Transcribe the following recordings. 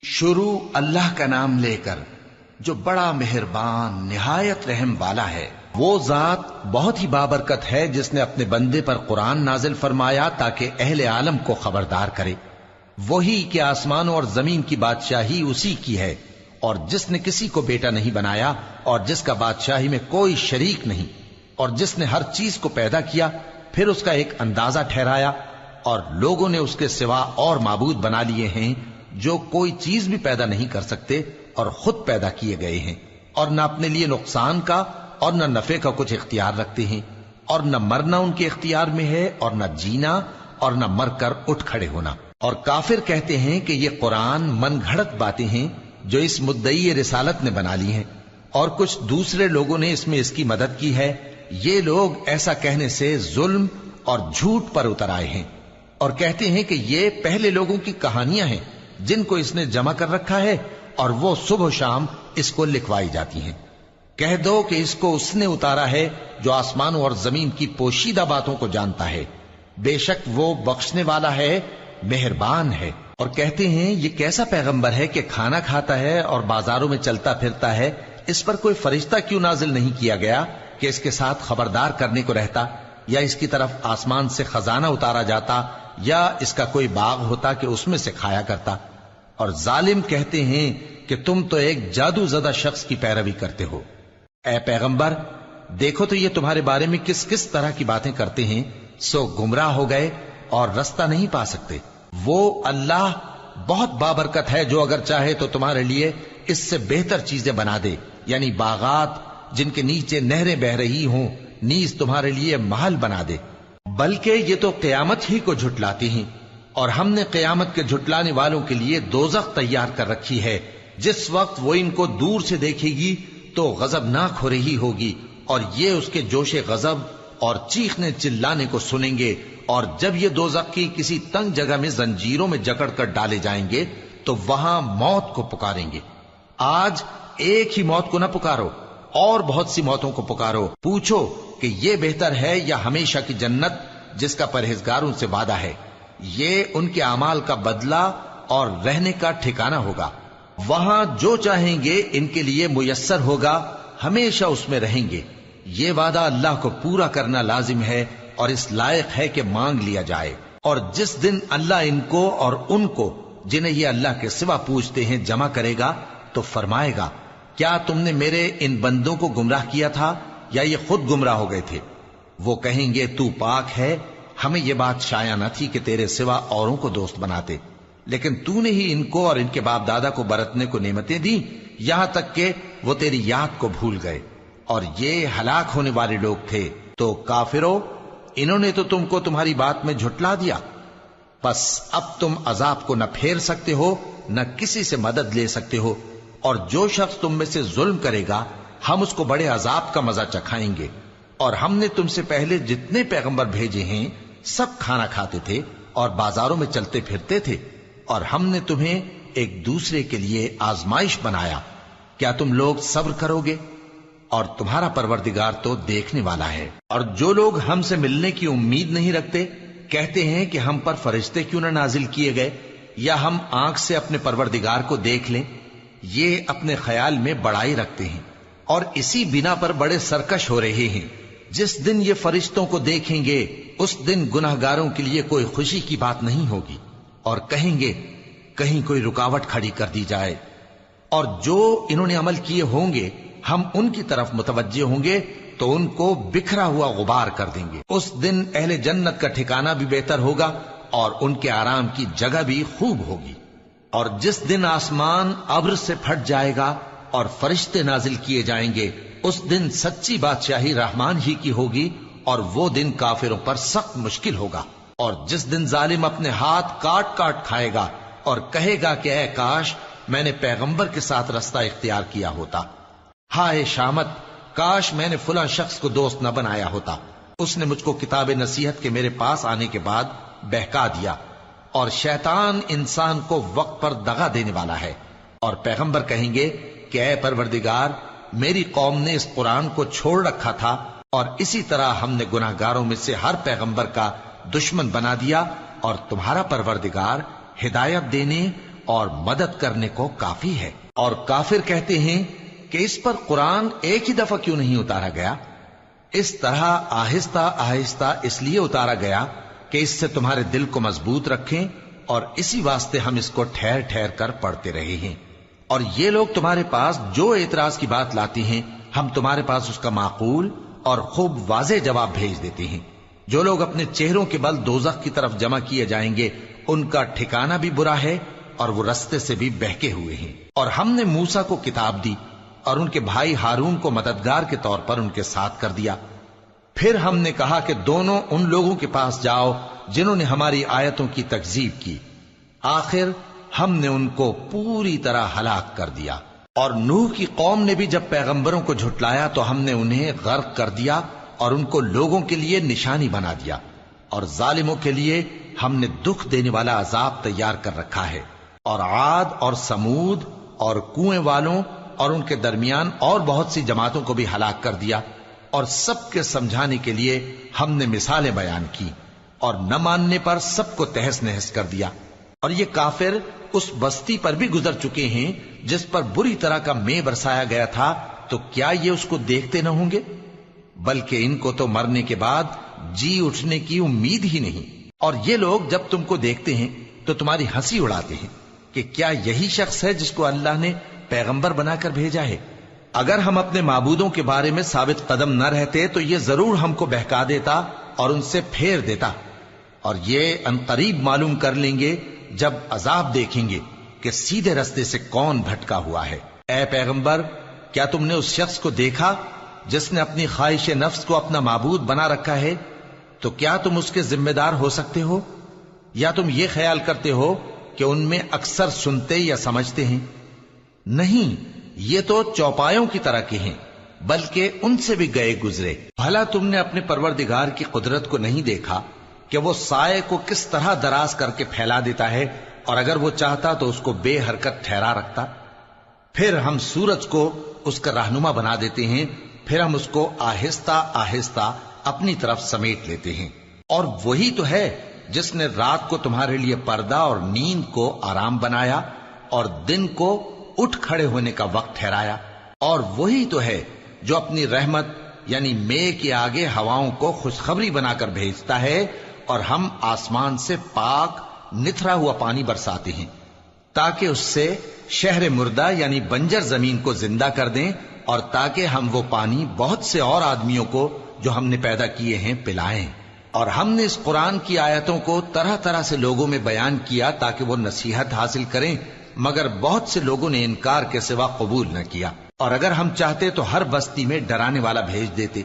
شروع اللہ کا نام لے کر جو بڑا مہربان نہایت رحم والا ہے۔ وہ ذات بہت ہی بابرکت ہے جس نے اپنے بندے پر قرآن نازل فرمایا تاکہ اہل عالم کو خبردار کرے۔ وہی کہ آسمانوں اور زمین کی بادشاہی اسی کی ہے، اور جس نے کسی کو بیٹا نہیں بنایا اور جس کا بادشاہی میں کوئی شریک نہیں، اور جس نے ہر چیز کو پیدا کیا پھر اس کا ایک اندازہ ٹھہرایا، اور لوگوں نے اس کے سوا اور معبود بنا لیے ہیں جو کوئی چیز بھی پیدا نہیں کر سکتے اور خود پیدا کیے گئے ہیں، اور نہ اپنے لیے نقصان کا اور نہ نفع کا کچھ اختیار رکھتے ہیں، اور نہ مرنا ان کے اختیار میں ہے اور نہ جینا اور نہ مر کر اٹھ کھڑے ہونا۔ اور کافر کہتے ہیں کہ یہ قرآن من گھڑت باتیں ہیں جو اس مدعی رسالت نے بنا لی ہیں، اور کچھ دوسرے لوگوں نے اس میں اس کی مدد کی ہے۔ یہ لوگ ایسا کہنے سے ظلم اور جھوٹ پر اتر آئے ہیں، اور کہتے ہیں کہ یہ پہلے لوگوں کی کہانیاں ہیں جن کو اس نے جمع کر رکھا ہے، اور وہ صبح و شام اس کو لکھوائی جاتی ہیں۔ کہہ دو کہ اس کو اس نے اتارا ہے جو آسمانوں اور زمین کی پوشیدہ باتوں کو جانتا ہے، بے شک وہ بخشنے والا ہے، مہربان ہے۔ اور کہتے ہیں یہ کیسا پیغمبر ہے کہ کھانا کھاتا ہے اور بازاروں میں چلتا پھرتا ہے، اس پر کوئی فرشتہ کیوں نازل نہیں کیا گیا کہ اس کے ساتھ خبردار کرنے کو رہتا، یا اس کی طرف آسمان سے خزانہ اتارا جاتا، یا اس کا کوئی باغ ہوتا کہ اس میں سے کھایا کرتا۔ اور ظالم کہتے ہیں کہ تم تو ایک جادو زدہ شخص کی پیروی کرتے ہو۔ اے پیغمبر دیکھو تو یہ تمہارے بارے میں کس کس طرح کی باتیں کرتے ہیں، سو گمراہ ہو گئے اور رستہ نہیں پا سکتے۔ وہ اللہ بہت بابرکت ہے جو اگر چاہے تو تمہارے لیے اس سے بہتر چیزیں بنا دے، یعنی باغات جن کے نیچے نہریں بہ رہی ہوں، نیز تمہارے لیے محل بنا دے۔ بلکہ یہ تو قیامت ہی کو جھٹلاتی ہیں، اور ہم نے قیامت کے جھٹلانے والوں کے لیے دوزخ تیار کر رکھی ہے، جس وقت وہ ان کو دور سے دیکھے گی تو غضبناک ہو رہی ہوگی، اور یہ اس کے جوش غضب اور چیخنے چلانے کو سنیں گے۔ اور جب یہ دوزخ کی کسی تنگ جگہ میں زنجیروں میں جکڑ کر ڈالے جائیں گے تو وہاں موت کو پکاریں گے۔ آج ایک ہی موت کو نہ پکارو، اور بہت سی موتوں کو پکارو، پوچھو کہ یہ بہتر ہے یا ہمیشہ کی جنت جس کا پرہیزگاروں سے وعدہ ہے۔ یہ ان کے اعمال کا بدلہ اور رہنے کا ٹھکانہ ہوگا، وہاں جو چاہیں گے ان کے لیے میسر ہوگا، ہمیشہ اس میں رہیں گے۔ یہ وعدہ اللہ کو پورا کرنا لازم ہے اور اس لائق ہے کہ مانگ لیا جائے۔ اور جس دن اللہ ان کو اور ان کو جنہیں یہ اللہ کے سوا پوچھتے ہیں جمع کرے گا تو فرمائے گا، کیا تم نے میرے ان بندوں کو گمراہ کیا تھا یا یہ خود گمراہ ہو گئے تھے؟ وہ کہیں گے تو پاک ہے، ہمیں یہ بات شایع نہ تھی کہ تیرے سوا اوروں کو دوست بناتے، لیکن تو نے ہی ان کو اور ان کے باپ دادا کو برتنے کو نعمتیں دیں، یہاں تک کہ وہ تیری یاد کو بھول گئے، اور یہ ہلاک ہونے والے لوگ تھے۔ تو کافرو، انہوں نے تو تم کو تمہاری بات میں جھٹلا دیا، پس اب تم عذاب کو نہ پھیر سکتے ہو نہ کسی سے مدد لے سکتے ہو، اور جو شخص تم میں سے ظلم کرے گا ہم اس کو بڑے عذاب کا مزہ چکھائیں گے۔ اور ہم نے تم سے پہلے جتنے پیغمبر بھیجے ہیں سب کھانا کھاتے تھے اور بازاروں میں چلتے پھرتے تھے، اور ہم نے تمہیں ایک دوسرے کے لیے آزمائش بنایا، کیا تم لوگ صبر کرو گے؟ اور تمہارا پروردگار تو دیکھنے والا ہے۔ اور جو لوگ ہم سے ملنے کی امید نہیں رکھتے کہتے ہیں کہ ہم پر فرشتے کیوں نہ نازل کیے گئے، یا ہم آنکھ سے اپنے پروردگار کو دیکھ لیں۔ یہ اپنے خیال میں بڑائی رکھتے ہیں اور اسی بنا پر بڑے سرکش ہو رہے ہیں۔ جس دن یہ فرشتوں کو دیکھیں گے اس دن گناہگاروں کے لیے کوئی خوشی کی بات نہیں ہوگی، اور کہیں گے کہیں کوئی رکاوٹ کھڑی کر دی جائے۔ اور جو انہوں نے عمل کیے ہوں گے ہم ان کی طرف متوجہ ہوں گے تو ان کو بکھرا ہوا غبار کر دیں گے۔ اس دن اہل جنت کا ٹھکانہ بھی بہتر ہوگا اور ان کے آرام کی جگہ بھی خوب ہوگی۔ اور جس دن آسمان ابر سے پھٹ جائے گا اور فرشتے نازل کیے جائیں گے، اس دن سچی بادشاہی رحمان ہی کی ہوگی، اور وہ دن کافروں پر سخت مشکل ہوگا۔ اور جس دن ظالم اپنے ہاتھ کاٹ کاٹ کھائے گا اور کہے گا کہ اے کاش میں نے پیغمبر کے ساتھ رستہ اختیار کیا ہوتا، ہائے شامت، کاش میں نے فلاں شخص کو دوست نہ بنایا ہوتا، اس نے مجھ کو کتاب نصیحت کے میرے پاس آنے کے بعد بہکا دیا۔ اور شیطان انسان کو وقت پر دغا دینے والا ہے۔ اور پیغمبر کہیں گے کہ اے پروردگار، میری قوم نے اس قرآن کو چھوڑ رکھا تھا، اور اسی طرح ہم نے گناہگاروں میں سے ہر پیغمبر کا دشمن بنا دیا، اور تمہارا پروردگار ہدایت دینے اور مدد کرنے کو کافی ہے۔ اور کافر کہتے ہیں کہ اس پر قرآن ایک ہی دفعہ کیوں نہیں اتارا گیا؟ اس طرح آہستہ آہستہ اس لیے اتارا گیا کہ اس سے تمہارے دل کو مضبوط رکھیں، اور اسی واسطے ہم اس کو ٹھہر ٹھہر کر پڑھتے رہے ہیں۔ اور یہ لوگ تمہارے پاس جو اعتراض کی بات لاتی ہیں، ہم تمہارے پاس اس کا معقول اور خوب واضح جواب بھیج دیتے ہیں۔ جو لوگ اپنے چہروں کے بل دوزخ کی طرف جمع کیے جائیں گے، ان کا ٹھکانہ بھی برا ہے اور وہ رستے سے بھی بہکے ہوئے ہیں۔ اور ہم نے موسیٰ کو کتاب دی اور ان کے بھائی ہارون کو مددگار کے طور پر ان کے ساتھ کر دیا۔ پھر ہم نے کہا کہ دونوں ان لوگوں کے پاس جاؤ جنہوں نے ہماری آیتوں کی تکذیب کی۔ آخر ہم نے ان کو پوری طرح ہلاک کر دیا۔ اور نوح کی قوم نے بھی جب پیغمبروں کو جھٹلایا تو ہم نے انہیں غرق کر دیا اور ان کو لوگوں کے لیے نشانی بنا دیا، اور ظالموں کے لیے ہم نے دکھ دینے والا عذاب تیار کر رکھا ہے۔ اور عاد اور سمود اور کنویں والوں اور ان کے درمیان اور بہت سی جماعتوں کو بھی ہلاک کر دیا، اور سب کے سمجھانے کے لیے ہم نے مثالیں بیان کی، اور نہ ماننے پر سب کو تہس نہس کر دیا۔ اور یہ کافر اس بستی پر بھی گزر چکے ہیں جس پر بری طرح کا مے برسایا گیا تھا، تو کیا یہ اس کو دیکھتے نہ ہوں گے؟ بلکہ ان کو تو مرنے کے بعد جی اٹھنے کی امید ہی نہیں۔ اور یہ لوگ جب تم کو دیکھتے ہیں تو تمہاری ہنسی اڑاتے ہیں کہ کیا یہی شخص ہے جس کو اللہ نے پیغمبر بنا کر بھیجا ہے؟ اگر ہم اپنے معبودوں کے بارے میں ثابت قدم نہ رہتے تو یہ ضرور ہم کو بہکا دیتا اور ان سے پھیر دیتا، اور یہ انقریب معلوم کر لیں گے جب عذاب دیکھیں گے کہ سیدھے رستے سے کون بھٹکا ہوا ہے۔ اے پیغمبر، کیا تم نے اس شخص کو دیکھا جس نے اپنی خواہش نفس کو اپنا معبود بنا رکھا ہے؟ تو کیا تم اس کے ذمہ دار ہو سکتے ہو؟ یا تم یہ خیال کرتے ہو کہ ان میں اکثر سنتے یا سمجھتے ہیں؟ نہیں، یہ تو چوپایوں کی طرح کے ہیں، بلکہ ان سے بھی گئے گزرے۔ بھلا تم نے اپنے پروردگار کی قدرت کو نہیں دیکھا کہ وہ سائے کو کس طرح دراز کر کے پھیلا دیتا ہے، اور اگر وہ چاہتا تو اس کو بے حرکت ٹھہرا رکھتا؟ پھر ہم سورج کو اس کا رہنما بنا دیتے ہیں، پھر ہم اس کو آہستہ آہستہ اپنی طرف سمیٹ لیتے ہیں۔ اور وہی تو ہے جس نے رات کو تمہارے لیے پردہ اور نیند کو آرام بنایا، اور دن کو اٹھ کھڑے ہونے کا وقت ٹھہرایا۔ اور وہی تو ہے جو اپنی رحمت یعنی مے کے آگے ہواؤں کو خوشخبری بنا کر بھیجتا ہے، اور ہم آسمان سے پاک نتھرا ہوا پانی برساتے ہیں تاکہ اس سے شہر مردہ یعنی بنجر زمین کو زندہ کر دیں، اور تاکہ ہم وہ پانی بہت سے اور آدمیوں کو جو ہم نے پیدا کیے ہیں پلائیں۔ اور ہم نے اس قرآن کی آیتوں کو طرح طرح سے لوگوں میں بیان کیا تاکہ وہ نصیحت حاصل کریں، مگر بہت سے لوگوں نے انکار کے سوا قبول نہ کیا۔ اور اگر ہم چاہتے تو ہر بستی میں ڈرانے والا بھیج دیتے۔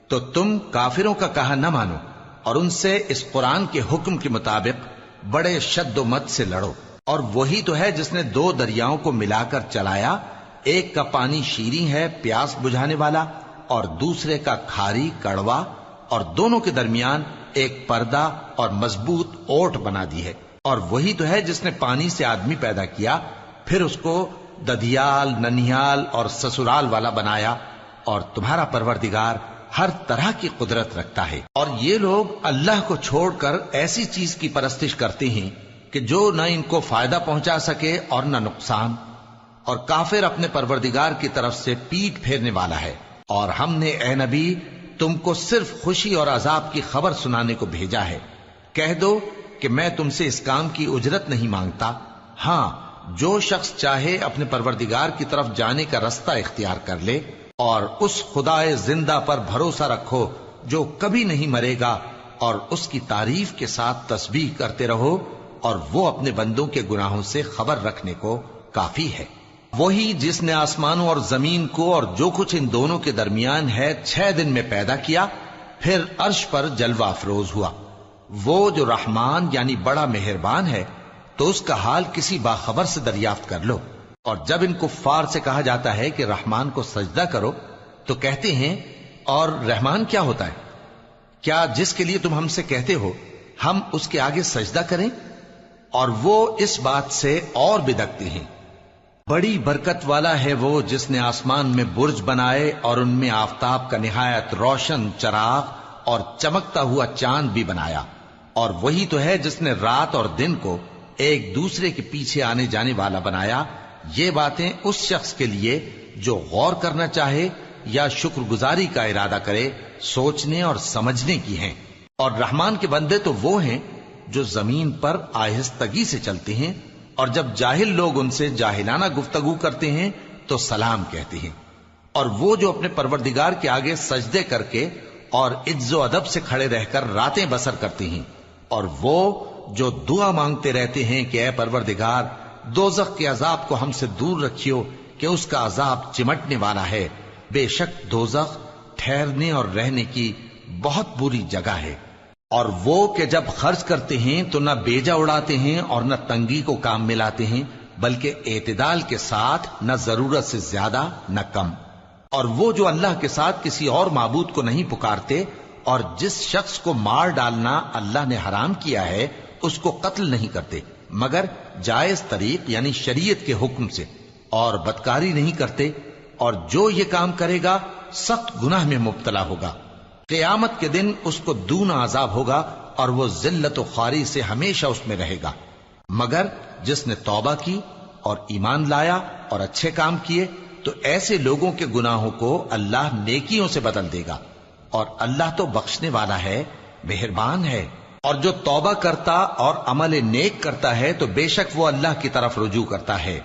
تو تم کافروں کا کہا نہ مانو اور ان سے اس قرآن کے حکم کے مطابق بڑے شد و مت سے لڑو۔ اور وہی تو ہے جس نے دو دریاؤں کو ملا کر چلایا، ایک کا پانی شیریں ہے پیاس بجھانے والا، اور دوسرے کا کھاری کڑوا، اور دونوں کے درمیان ایک پردہ اور مضبوط اوٹ بنا دی ہے۔ اور وہی تو ہے جس نے پانی سے آدمی پیدا کیا، پھر اس کو ددھیال، ننھیال اور سسرال والا بنایا، اور تمہارا پروردگار ہر طرح کی قدرت رکھتا ہے۔ اور یہ لوگ اللہ کو چھوڑ کر ایسی چیز کی پرستش کرتے ہیں کہ جو نہ ان کو فائدہ پہنچا سکے اور نہ نقصان، اور کافر اپنے پروردگار کی طرف سے پیٹ پھیرنے والا ہے۔ اور ہم نے اے نبی تم کو صرف خوشی اور عذاب کی خبر سنانے کو بھیجا ہے۔ کہہ دو کہ میں تم سے اس کام کی اجرت نہیں مانگتا، ہاں جو شخص چاہے اپنے پروردگار کی طرف جانے کا رستہ اختیار کر لے، اور اس خدائے زندہ پر بھروسہ رکھو جو کبھی نہیں مرے گا، اور اس کی تعریف کے ساتھ تسبیح کرتے رہو، اور وہ اپنے بندوں کے گناہوں سے خبر رکھنے کو کافی ہے۔ وہی جس نے آسمانوں اور زمین کو اور جو کچھ ان دونوں کے درمیان ہے 6 دن میں پیدا کیا، پھر عرش پر جلوہ افروز ہوا۔ وہ جو رحمان یعنی بڑا مہربان ہے، تو اس کا حال کسی باخبر سے دریافت کر لو۔ اور جب ان کفار سے کہا جاتا ہے کہ رحمان کو سجدہ کرو، تو کہتے ہیں اور رحمان کیا ہوتا ہے؟ کیا جس کے لیے تم ہم سے کہتے ہو ہم اس کے آگے سجدہ کریں؟ اور وہ اس بات سے اور بدکتے ہیں۔ بڑی برکت والا ہے وہ جس نے آسمان میں برج بنائے اور ان میں آفتاب کا نہایت روشن چراغ اور چمکتا ہوا چاند بھی بنایا۔ اور وہی تو ہے جس نے رات اور دن کو ایک دوسرے کے پیچھے آنے جانے والا بنایا، یہ باتیں اس شخص کے لیے جو غور کرنا چاہے یا شکر گزاری کا ارادہ کرے سوچنے اور سمجھنے کی ہیں۔ اور رحمان کے بندے تو وہ ہیں جو زمین پر آہستگی سے چلتے ہیں، اور جب جاہل لوگ ان سے جاہلانہ گفتگو کرتے ہیں تو سلام کہتے ہیں۔ اور وہ جو اپنے پروردگار کے آگے سجدے کر کے اور عز و ادب سے کھڑے رہ کر راتیں بسر کرتے ہیں، اور وہ جو دعا مانگتے رہتے ہیں کہ اے پروردگار دوزخ کے عذاب کو ہم سے دور رکھیو کہ اس کا عذاب چمٹنے والا ہے، بے شک دوزخ ٹھہرنے اور رہنے کی بہت بری جگہ ہے۔ اور وہ کہ جب خرچ کرتے ہیں تو نہ بیجا اڑاتے ہیں اور نہ تنگی کو کام میں لاتے ہیں، بلکہ اعتدال کے ساتھ، نہ ضرورت سے زیادہ نہ کم۔ اور وہ جو اللہ کے ساتھ کسی اور معبود کو نہیں پکارتے، اور جس شخص کو مار ڈالنا اللہ نے حرام کیا ہے اس کو قتل نہیں کرتے مگر جائز طریق یعنی شریعت کے حکم سے، اور بدکاری نہیں کرتے، اور جو یہ کام کرے گا سخت گناہ میں مبتلا ہوگا۔ قیامت کے دن اس کو دونا عذاب ہوگا اور وہ ذلت و خواری سے ہمیشہ اس میں رہے گا، مگر جس نے توبہ کی اور ایمان لایا اور اچھے کام کیے تو ایسے لوگوں کے گناہوں کو اللہ نیکیوں سے بدل دے گا، اور اللہ تو بخشنے والا ہے، مہربان ہے۔ اور جو توبہ کرتا اور عمل نیک کرتا ہے تو بے شک وہ اللہ کی طرف رجوع کرتا ہے۔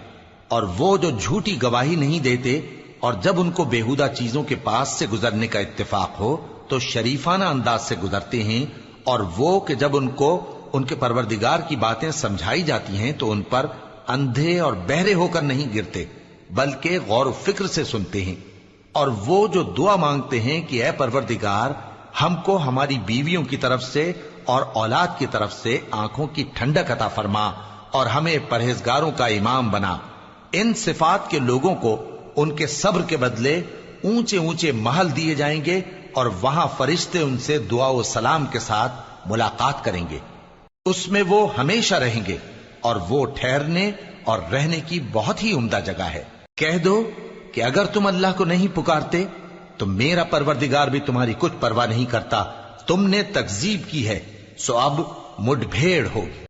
اور وہ جو جھوٹی گواہی نہیں دیتے اور جب ان کو بیہودہ چیزوں کے پاس سے گزرنے کا اتفاق ہو تو شریفانہ انداز سے گزرتے ہیں، اور وہ کہ جب ان کو ان کے پروردگار کی باتیں سمجھائی جاتی ہیں تو ان پر اندھے اور بہرے ہو کر نہیں گرتے بلکہ غور و فکر سے سنتے ہیں۔ اور وہ جو دعا مانگتے ہیں کہ اے پروردگار ہم کو ہماری بیویوں کی طرف سے اور اولاد کی طرف سے آنکھوں کی ٹھنڈک عطا فرما اور ہمیں پرہیزگاروں کا امام بنا، ان صفات کے لوگوں کو ان کے صبر کے بدلے اونچے اونچے محل دیے جائیں گے، اور وہاں فرشتے ان سے دعا و سلام کے ساتھ ملاقات کریں گے، اس میں وہ ہمیشہ رہیں گے، اور وہ ٹھہرنے اور رہنے کی بہت ہی عمدہ جگہ ہے۔ کہہ دو کہ اگر تم اللہ کو نہیں پکارتے تو میرا پروردگار بھی تمہاری کچھ پرواہ نہیں کرتا، تم نے تکذیب کی ہے سو اب مڈ بھیڑ ہوگی۔